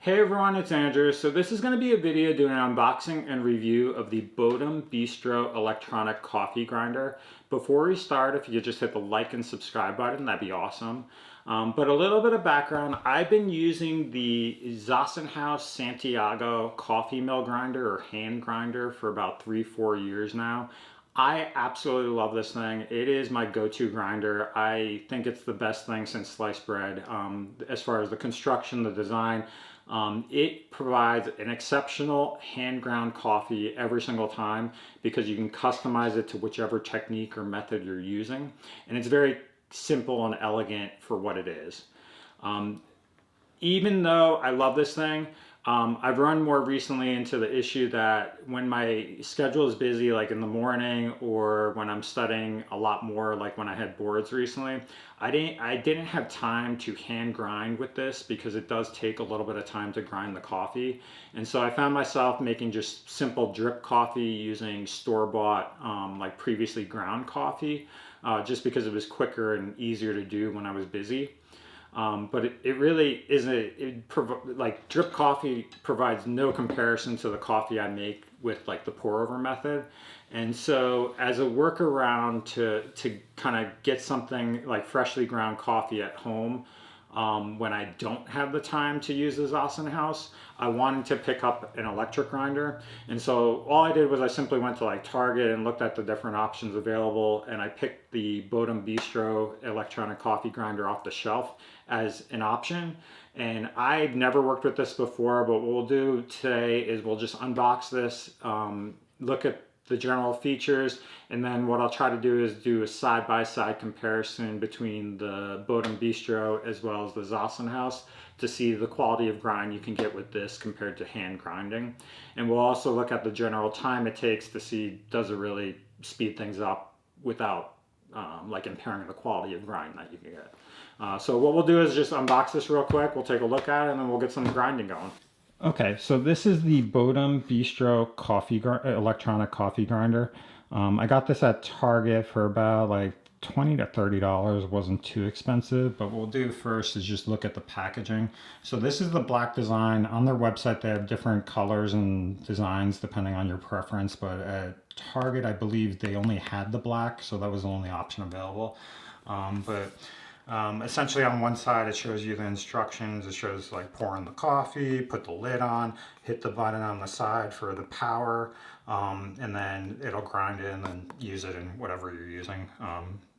Hey everyone, it's Andrew. So this is going to be a video doing an unboxing and review of the Bodum Bistro electronic coffee grinder. Before we start, if you could just hit the like and subscribe button, that'd be awesome. But a little bit of background, I've been using the Zassenhaus Santiago coffee mill grinder or hand grinder for about 3-4 years now. I absolutely love this thing. It is my go-to grinder. I think it's the best thing since sliced bread. As far as the construction, the design, it provides an exceptional hand ground coffee every single time because you can customize it to whichever technique or method you're using. And it's very simple and elegant for what it is. Even though I love this thing, I've run more recently into the issue that when my schedule is busy, like in the morning or when I'm studying a lot more, like when I had boards recently, I didn't have time to hand grind with this because it does take a little bit of time to grind the coffee. And so I found myself making just simple drip coffee using store-bought, like previously ground coffee, just because it was quicker and easier to do when I was busy. But it really isn't, like drip coffee provides no comparison to the coffee I make with like the pour over method. And so as a workaround to kind of get something like freshly ground coffee at home, when I don't have the time to use the Zassenhaus, I wanted to pick up an electric grinder. And so all I did was I simply went to like Target and looked at the different options available, and I picked the Bodum Bistro electronic coffee grinder off the shelf as an option. And I've never worked with this before, but what we'll do today is we'll just unbox this, look at the general features, and then what I'll try to do is do a side-by-side comparison between the Bodum Bistro as well as the Zassenhaus to see the quality of grind you can get with this compared to hand grinding. And we'll also look at the general time it takes to see does it really speed things up without like impairing the quality of grind that you can get. So what we'll do is just unbox this real quick, we'll take a look at it, and then we'll get some grinding going. Okay, so this is the Bodum Bistro electronic coffee grinder. I got this at Target for about like $20 to $30. Wasn't too expensive, but what we'll do first is just look at the packaging. So this is the black design. On their website they have different colors and designs depending on your preference, but at Target I believe they only had the black, so that was the only option available. Essentially on one side it shows you the instructions. It shows like pouring the coffee, put the lid on, hit the button on the side for the power, and then it'll grind it and then use it in whatever you're using.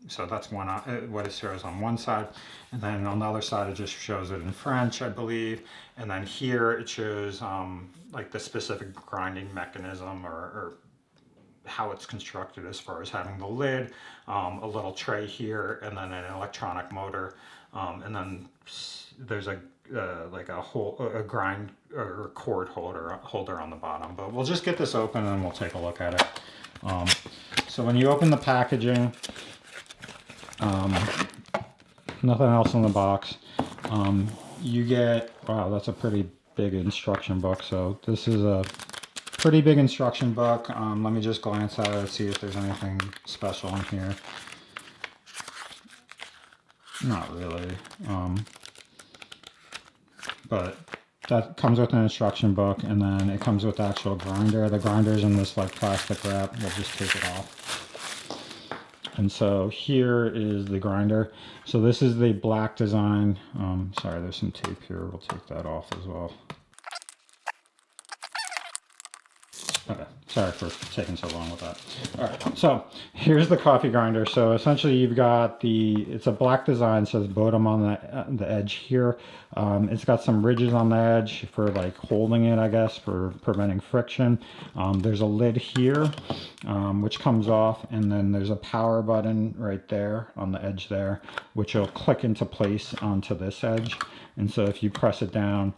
So that's what it shows on one side, and then on the other side it just shows it in French, I believe, and then here it shows like the specific grinding mechanism or how it's constructed as far as having the lid, a little tray here, and then an electronic motor, and then there's like a grind or cord holder on the bottom. But we'll just get this open and we'll take a look at it. So when you open the packaging, nothing else in the box. You get, wow, that's a pretty big instruction book. So this is a pretty big instruction book. Let me just glance at it, see if there's anything special in here. Not really. But that comes with an instruction book, and then it comes with the actual grinder. The grinder's in this like plastic wrap. We'll just take it off. And so here is the grinder. So this is the black design. Sorry, there's some tape here. We'll take that off as well. Okay, sorry for taking so long with that. All right, so here's the coffee grinder. So essentially you've got it's a black design, says Bodum on the edge here. It's got some ridges on the edge for like holding it, I guess, for preventing friction. There's a lid here, which comes off, and then there's a power button right there on the edge there, which will click into place onto this edge. And so if you press it down,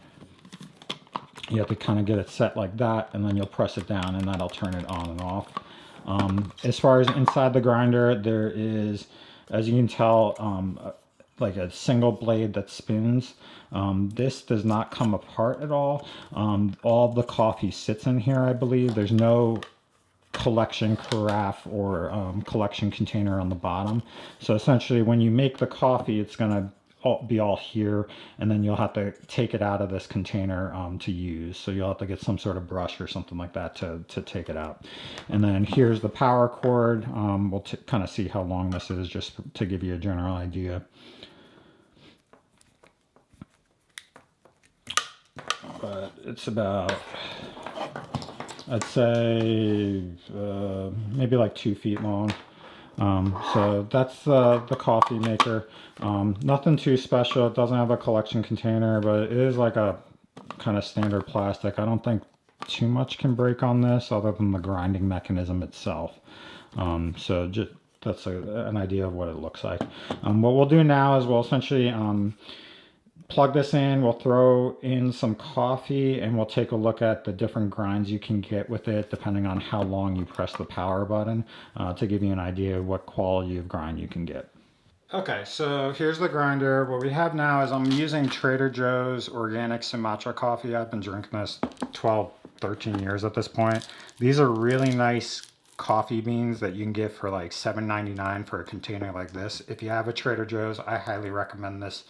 you have to kind of get it set like that, and then you'll press it down and that'll turn it on and off. As far as inside the grinder, there is, as you can tell, like a single blade that spins. This does not come apart at all. All the coffee sits in here, I believe. There's no collection carafe or collection container on the bottom. So essentially when you make the coffee, it's going to be all here, and then you'll have to take it out of this container to use. So you'll have to get some sort of brush or something like that to take it out. And then here's the power cord. We'll kind of see how long this is, just to give you a general idea. But it's about, I'd say maybe like 2 feet long. So that's the coffee maker. Nothing too special. It doesn't have a collection container, but it is like a kind of standard plastic. I don't think too much can break on this other than the grinding mechanism itself. So just that's an idea of what it looks like. What we'll do now is we'll essentially plug this in, we'll throw in some coffee, and we'll take a look at the different grinds you can get with it depending on how long you press the power button, to give you an idea of what quality of grind you can get. Okay, so here's the grinder. What we have now is I'm using Trader Joe's organic Sumatra coffee. I've been drinking this 12, 13 years at this point. These are really nice coffee beans that you can get for like $7.99 for a container like this. If you have a Trader Joe's, I highly recommend this.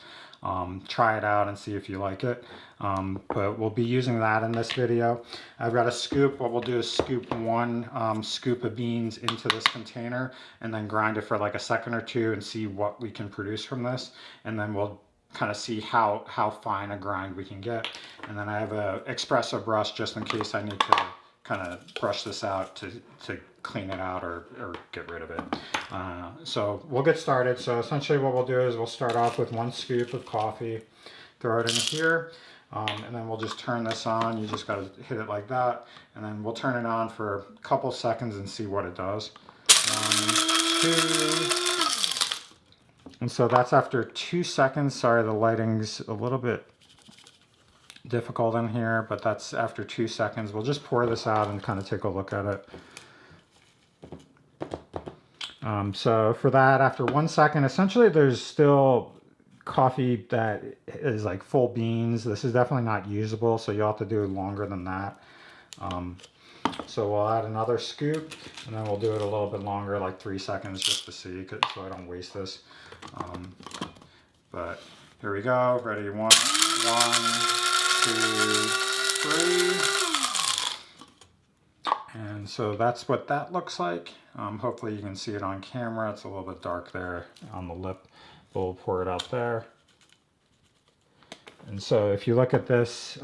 Try it out and see if you like it. But we'll be using that in this video. I've got a scoop. What we'll do is scoop one scoop of beans into this container and then grind it for like a second or two and see what we can produce from this. And then we'll kind of see how fine a grind we can get. And then I have a espresso brush just in case I need to kind of brush this out to clean it out or get rid of it. So we'll get started. So essentially what we'll do is we'll start off with 1 scoop of coffee, throw it in here, and then we'll just turn this on. You just got to hit it like that, and then we'll turn it on for a couple seconds and see what it does. 1, 2, and so that's after 2 seconds. Sorry, the lighting's a little bit difficult in here, but that's after 2 seconds. We'll just pour this out and kind of take a look at it. So for that, after 1 second, essentially there's still coffee that is like full beans. This is definitely not usable, so you'll have to do longer than that. So we'll add another scoop, and then we'll do it a little bit longer, like 3 seconds, just to see, so I don't waste this. But here we go. Ready? 1, 2, 3. And so that's what that looks like. Hopefully you can see it on camera. It's a little bit dark there on the lip, but we'll pour it out there. And so if you look at this,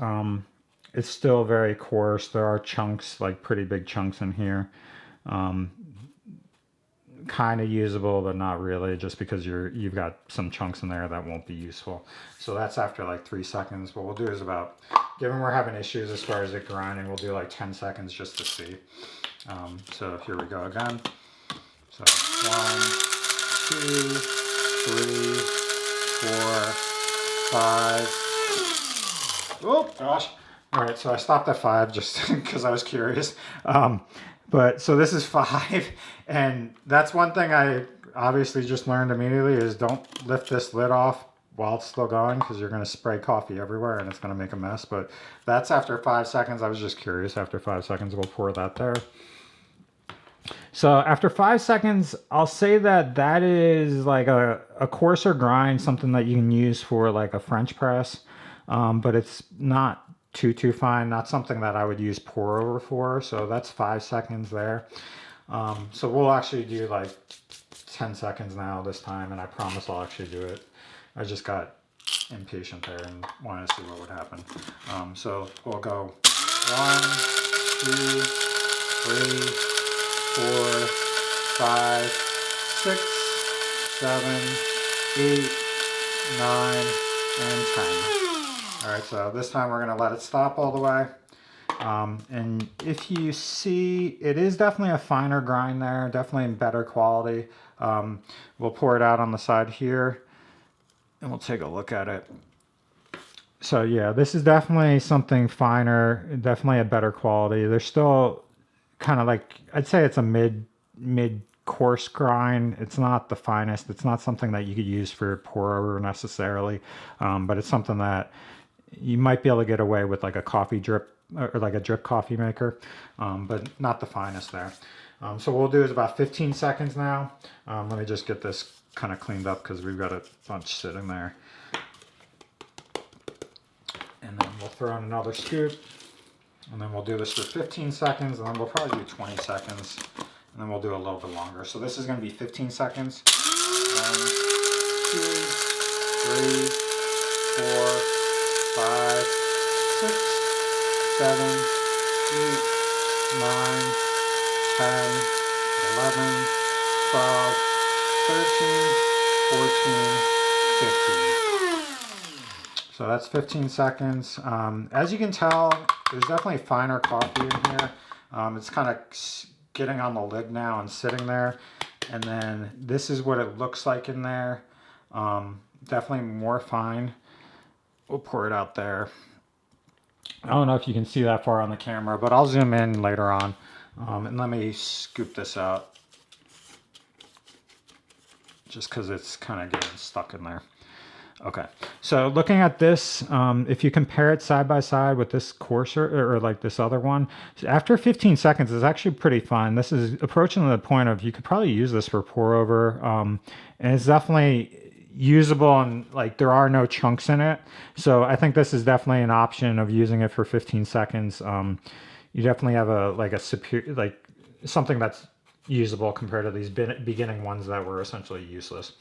it's still very coarse. There are chunks, like pretty big chunks in here. Kind of usable, but not really, just because you've got some chunks in there that won't be useful. So that's after like 3 seconds. What we'll do is about, given we're having issues as far as it grinding, we'll do like 10 seconds just to see. So here we go again. So 1, 2, 3, 4, 5. Oh gosh. All right, so I stopped at 5 just because I was curious. But so this is 5, and that's one thing I obviously just learned immediately is don't lift this lid off while it's still going, because you're going to spray coffee everywhere and it's going to make a mess. But that's after 5 seconds. I was just curious. After 5 seconds, we'll pour that there. So after 5 seconds, I'll say that is like a coarser grind, something that you can use for like a French press, but it's not too fine, not something that I would use pour over for. So that's 5 seconds there. So we'll actually do like 10 seconds now this time, and I promise I'll actually do it. I just got impatient there and wanted to see what would happen. So we'll go 1, 2, 3, 4, 5, 6, 7, 8, 9, and 10. All right, so this time we're gonna let it stop all the way. And if you see, it is definitely a finer grind there, definitely in better quality. We'll pour it out on the side here and we'll take a look at it. So yeah, this is definitely something finer, definitely a better quality. There's still kind of like, I'd say it's a mid coarse grind. It's not the finest. It's not something that you could use for pour over necessarily, but it's something that you might be able to get away with, like a coffee drip or like a drip coffee maker, but not the finest there. So what we'll do is about 15 seconds now. Let me just get this kind of cleaned up because we've got a bunch sitting there. And then we'll throw in another scoop. And then we'll do this for 15 seconds, and then we'll probably do 20 seconds. And then we'll do a little bit longer. So this is going to be 15 seconds. 1, 2, 3, 4, 5, 6, 7, 8, 9, 10, 11, 12, 13, 14, 15. So that's 15 seconds. As you can tell, there's definitely finer coffee in here. It's kind of getting on the lid now and sitting there. And then this is what it looks like in there. Definitely more fine. We'll pour it out there. I don't know if you can see that far on the camera, but I'll zoom in later on. And let me scoop this out, just because it's kind of getting stuck in there. Okay, so looking at this, if you compare it side by side with this coarser, or like this other one, after 15 seconds, it's actually pretty fine. This is approaching the point of, you could probably use this for pour over, and it's definitely usable, and like there are no chunks in it. So I think this is definitely an option of using it for 15 seconds. You definitely have a superior, like something that's usable compared to these beginning ones that were essentially useless.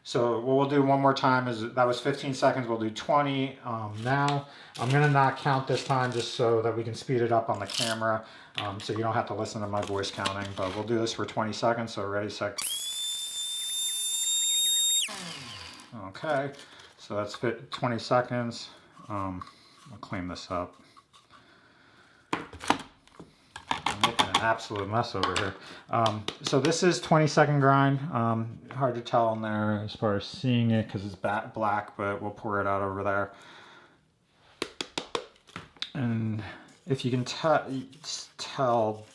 So what we'll do one more time is, that was 15 seconds, we'll do 20. Now, I'm gonna not count this time just so that we can speed it up on the camera, so you don't have to listen to my voice counting, but we'll do this for 20 seconds, so ready, set. Okay, so that's 20 seconds. I'll clean this up. Making an absolute mess over here. So this is 20-second grind. Hard to tell in there as far as seeing it because it's black, but we'll pour it out over there. And if you can tell,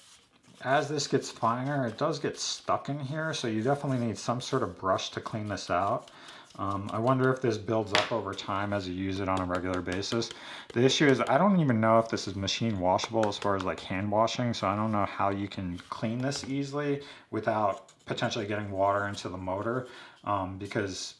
as this gets finer, it does get stuck in here, so you definitely need some sort of brush to clean this out. I wonder if this builds up over time as you use it on a regular basis. The issue is, I don't even know if this is machine washable as far as like hand washing, so I don't know how you can clean this easily without potentially getting water into the motor, because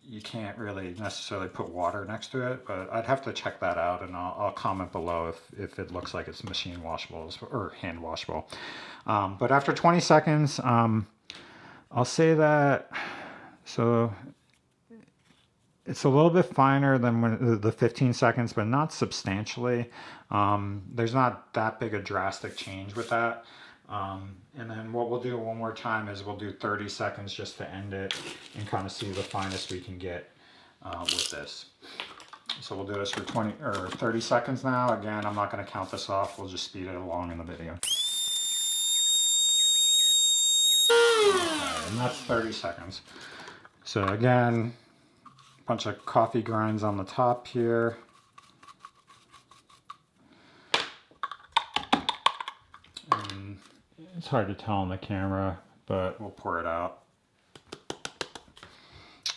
you can't really necessarily put water next to it, but I'd have to check that out, and I'll comment below if it looks like it's machine washable or hand washable. But after 20 seconds, I'll say that, so it's a little bit finer than when the 15 seconds, but not substantially. There's not that big a drastic change with that. And then what we'll do one more time is we'll do 30 seconds just to end it and kind of see the finest we can get with this. So we'll do this for 20 or 30 seconds now. Again, I'm not going to count this off. We'll just speed it along in the video. Okay, and that's 30 seconds. So again, bunch of coffee grinds on the top here. And it's hard to tell on the camera, but we'll pour it out.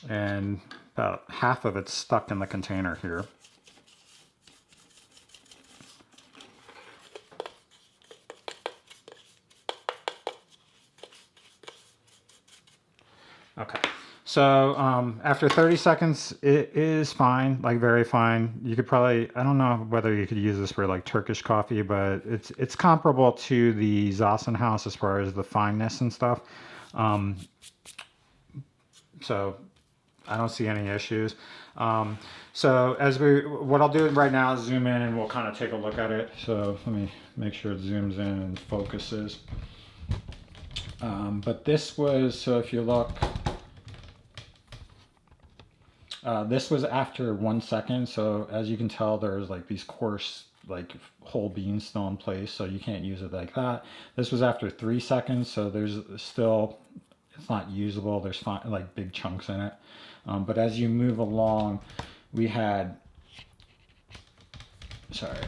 And about half of it's stuck in the container here. Okay. So after 30 seconds, it is fine, like very fine. You could probably, I don't know whether you could use this for like Turkish coffee, but it's comparable to the Zassenhaus as far as the fineness and stuff. So I don't see any issues. So what I'll do right now is zoom in and we'll kind of take a look at it. So let me make sure it zooms in and focuses. But this was, so if you look, this was after 1 second, so as you can tell, there's like these coarse like whole beans still in place, so you can't use it like that. This was after 3 seconds, so there's still, it's not usable. There's like big chunks in it. But as you move along, we had, sorry,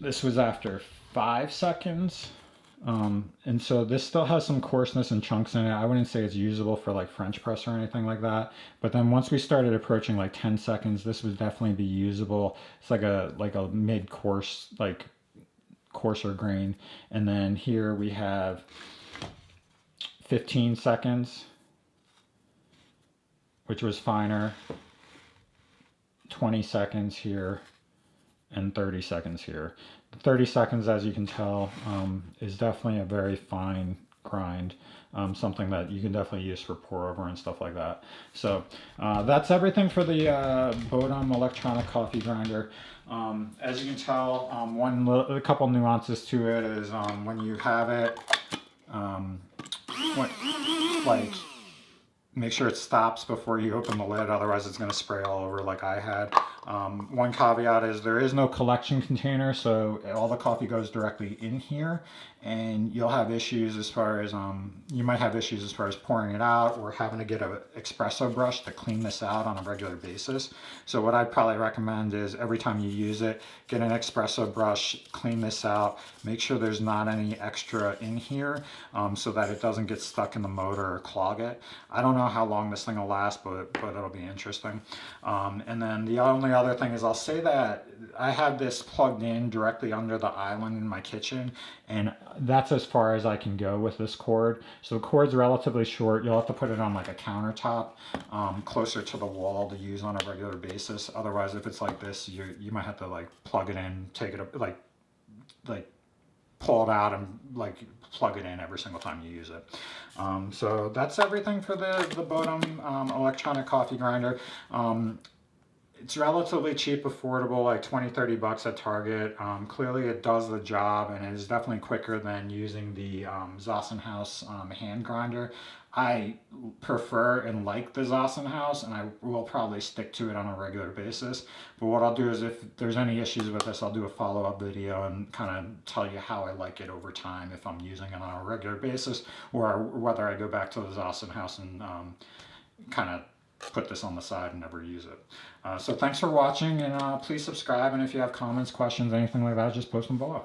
this was after 5 seconds. And so this still has some coarseness and chunks in it. I wouldn't say it's usable for like French press or anything like that. But then once we started approaching like 10 seconds, this would definitely be usable. It's like a mid-coarse, like coarser grain. And then here we have 15 seconds. which was finer, 20 seconds here, and 30 seconds here. The 30 seconds, as you can tell, is definitely a very fine grind, something that you can definitely use for pour over and stuff like that. So that's everything for the Bodum electronic coffee grinder. As you can tell, a couple nuances to it is when you have it, like, make sure it stops before you open the lid, otherwise it's going to spray all over like I had. One caveat is there is no collection container, so all the coffee goes directly in here, and you'll have issues as far as, you might have issues as far as pouring it out or having to get an espresso brush to clean this out on a regular basis. So what I'd probably recommend is every time you use it, get an espresso brush, clean this out, make sure there's not any extra in here, so that it doesn't get stuck in the motor or clog it. I don't know how long this thing will last, but it'll be interesting. And then the only other thing is I'll say that I have this plugged in directly under the island in my kitchen, and that's as far as I can go with this cord. So the cord's relatively short. You'll have to put it on like a countertop closer to the wall to use on a regular basis. Otherwise, if it's like this, you might have to like plug it in, take it up, like pull it out and like plug it in every single time you use it. So that's everything for the Bodum electronic coffee grinder. It's relatively cheap, affordable, like 20-30 bucks at Target. Clearly it does the job, and it is definitely quicker than using the Zassenhaus hand grinder. I prefer and like the Zassenhaus, and I will probably stick to it on a regular basis. But what I'll do is, if there's any issues with this, I'll do a follow-up video and kind of tell you how I like it over time, if I'm using it on a regular basis, or whether I go back to the Zassenhaus and kind of put this on the side and never use it. So thanks for watching, and please subscribe, and if you have comments, questions, anything like that, just post them below.